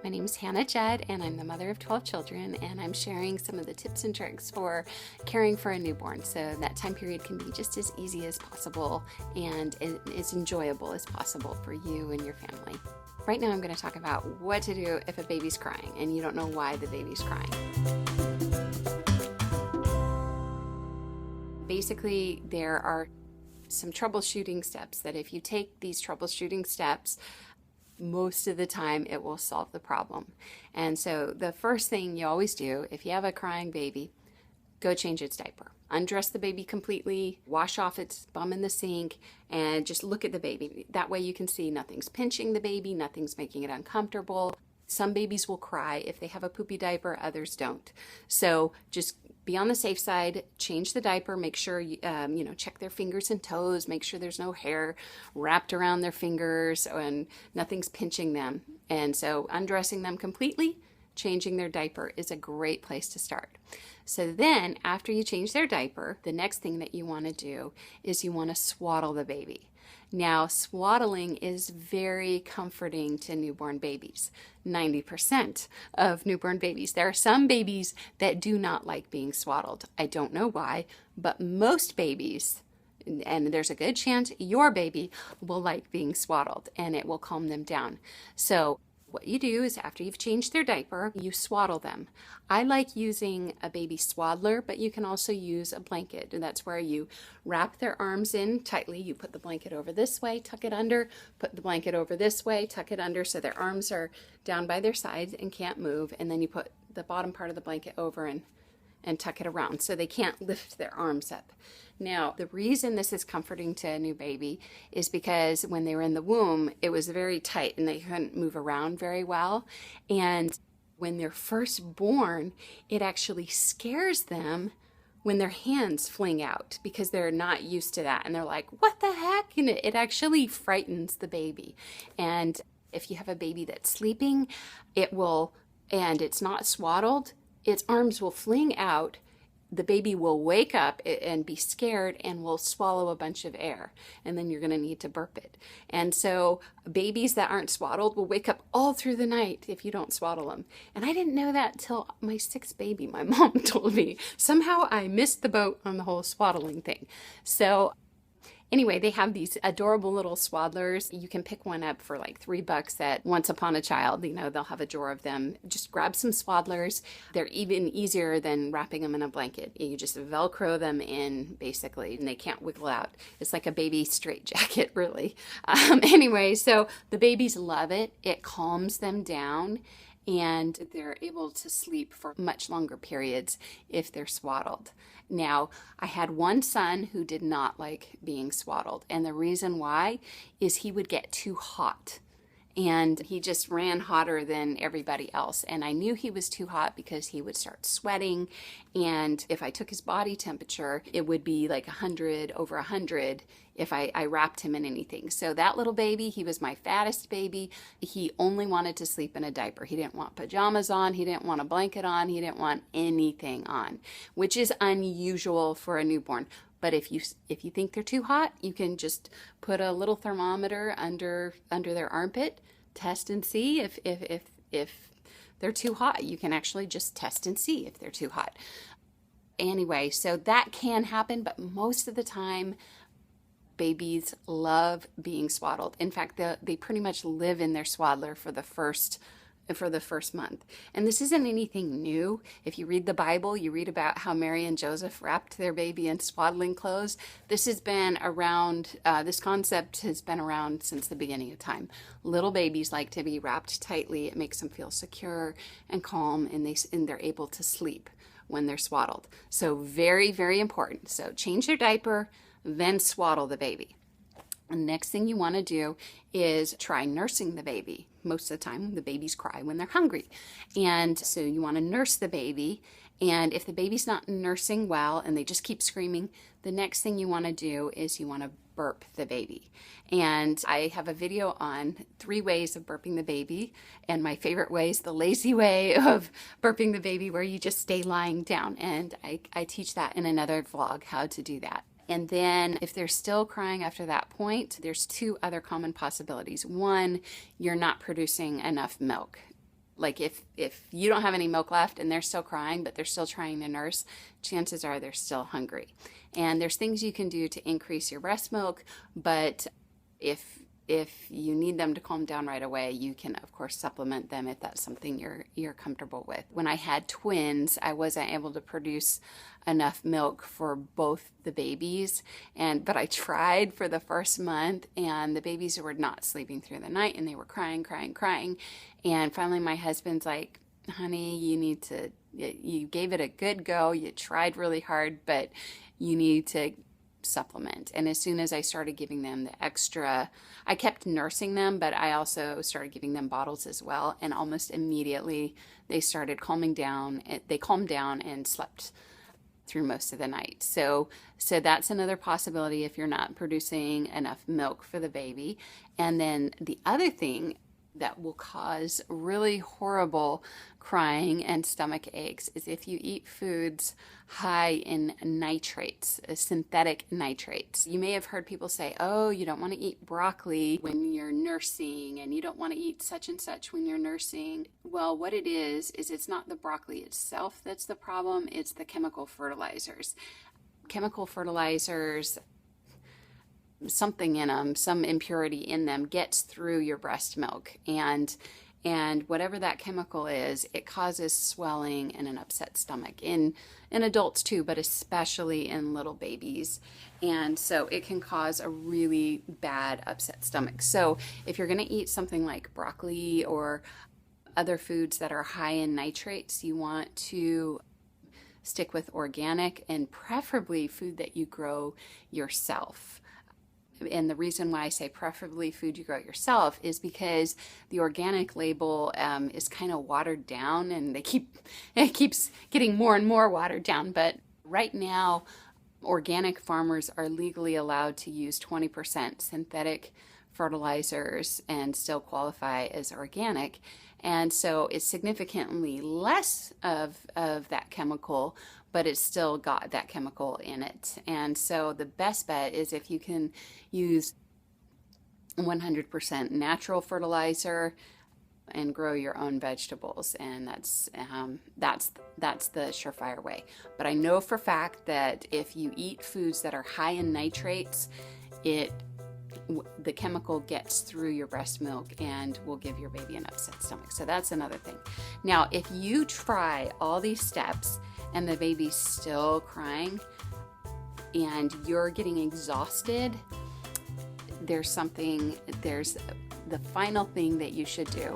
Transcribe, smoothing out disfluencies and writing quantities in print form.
My name is Hannah Judd, and I'm the mother of 12 children, and I'm sharing some of the tips and tricks for caring for a newborn, so that time period can be just as easy as possible and as enjoyable as possible for you and your family. Right now I'm going to talk about what to do if a baby's crying and you don't know why the baby's crying. Basically, there are some troubleshooting steps that if you take these troubleshooting steps, most of the time it will solve the problem. And so the first thing you always do if you have a crying baby, go change its diaper. Undress the baby completely, wash off its bum in the sink, and just look at the baby. That way you can see nothing's pinching the baby, nothing's making it uncomfortable. Some babies will cry if they have a poopy diaper, others don't. So just be on the safe side, change the diaper, make sure you check their fingers and toes, make sure there's no hair wrapped around their fingers and nothing's pinching them. And so undressing them completely, changing their diaper is a great place to start. So then after you change their diaper, the next thing that you want to do is you want to swaddle the baby. Now, swaddling is very comforting to newborn babies. 90% of newborn babies. There are some babies that do not like being swaddled. I don't know why, but most babies, and there's a good chance your baby will like being swaddled and it will calm them down. So what you do is after you've changed their diaper, you swaddle them. I like using a baby swaddler, but you can also use a blanket. And that's where you wrap their arms in tightly. You put the blanket over this way, tuck it under, put the blanket over this way, tuck it under so their arms are down by their sides and can't move. And then you put the bottom part of the blanket over and tuck it around so they can't lift their arms up. Now, the reason this is comforting to a new baby is because when they were in the womb, it was very tight and they couldn't move around very well. And when they're first born, it actually scares them when their hands fling out because they're not used to that. And they're like, what the heck? And it actually frightens the baby. And if you have a baby that's sleeping, and it's not swaddled, its arms will fling out. The baby will wake up and be scared and will swallow a bunch of air. And then you're going to need to burp it. And so babies that aren't swaddled will wake up all through the night if you don't swaddle them. And I didn't know that till my sixth baby. My mom told me. Somehow I missed the boat on the whole swaddling thing. So anyway, they have these adorable little swaddlers. You can pick one up for like $3 at Once Upon a Child. They'll have a drawer of them. Just grab some swaddlers. They're even easier than wrapping them in a blanket. You just Velcro them in, basically, and they can't wiggle out. It's like a baby straitjacket, really. Anyway, so the babies love it. It calms them down, and they're able to sleep for much longer periods if they're swaddled. Now, I had one son who did not like being swaddled, and the reason why is he would get too hot. And he just ran hotter than everybody else. And I knew he was too hot because he would start sweating. And if I took his body temperature, it would be like 100 over 100 if I wrapped him in anything. So that little baby, he was my fattest baby. He only wanted to sleep in a diaper. He didn't want pajamas on. He didn't want a blanket on. He didn't want anything on, which is unusual for a newborn. But if you think they're too hot, you can just put a little thermometer under their armpit, test and see if they're too hot. You can actually just test and see if they're too hot. Anyway, so that can happen, but most of the time, babies love being swaddled. In fact, they pretty much live in their swaddler for the first month. And this isn't anything new. If you read the Bible, you read about how Mary and Joseph wrapped their baby in swaddling clothes. This has been around, this concept has been around since the beginning of time. Little babies like to be wrapped tightly. It makes them feel secure and calm, and they're able to sleep when they're swaddled. So very, very important. So change their diaper, then swaddle the baby. The next thing you want to do is try nursing the baby. Most of the time, the babies cry when they're hungry. And so you want to nurse the baby. And if the baby's not nursing well and they just keep screaming, the next thing you want to do is you want to burp the baby. And I have a video on 3 ways of burping the baby. And my favorite way is the lazy way of burping the baby, where you just stay lying down. And I teach that in another vlog, how to do that. And then if they're still crying after that point, there's 2 other common possibilities. 1, you're not producing enough milk. Like if you don't have any milk left and they're still crying, but they're still trying to nurse, chances are they're still hungry. And there's things you can do to increase your breast milk, but if you need them to calm down right away, you can of course supplement them if that's something you're comfortable with. When I had twins, I wasn't able to produce enough milk for both the babies, but I tried for the first month, and the babies were not sleeping through the night, and they were crying. And finally my husband's like, honey, you gave it a good go, you tried really hard, but you need to supplement. And as soon as I started giving them the extra, I kept nursing them, but I also started giving them bottles as well, and almost immediately they started calming down. They calmed down and slept through most of the night. So that's another possibility if you're not producing enough milk for the baby. And then the other thing that will cause really horrible crying and stomach aches is if you eat foods high in nitrates, synthetic nitrates. You may have heard people say, oh, you don't want to eat broccoli when you're nursing, and you don't want to eat such and such when you're nursing. Well, what it is it's not the broccoli itself that's the problem, it's the chemical fertilizers. Chemical fertilizers, something in them, some impurity in them gets through your breast milk, and whatever that chemical is, it causes swelling and an upset stomach in adults too, but especially in little babies. And so it can cause a really bad upset stomach. So if you're going to eat something like broccoli or other foods that are high in nitrates, you want to stick with organic, and preferably food that you grow yourself. And the reason why I say preferably food you grow yourself is because the organic label is kind of watered down, and it keeps getting more and more watered down. But right now, organic farmers are legally allowed to use 20% synthetic fertilizers and still qualify as organic. And so it's significantly less of that chemical, but it's still got that chemical in it. And so the best bet is if you can use 100% natural fertilizer and grow your own vegetables, and that's the surefire way. But I know for a fact that if you eat foods that are high in nitrates, the chemical gets through your breast milk and will give your baby an upset stomach. So that's another thing. Now, if you try all these steps and the baby's still crying and you're getting exhausted, there's the final thing that you should do.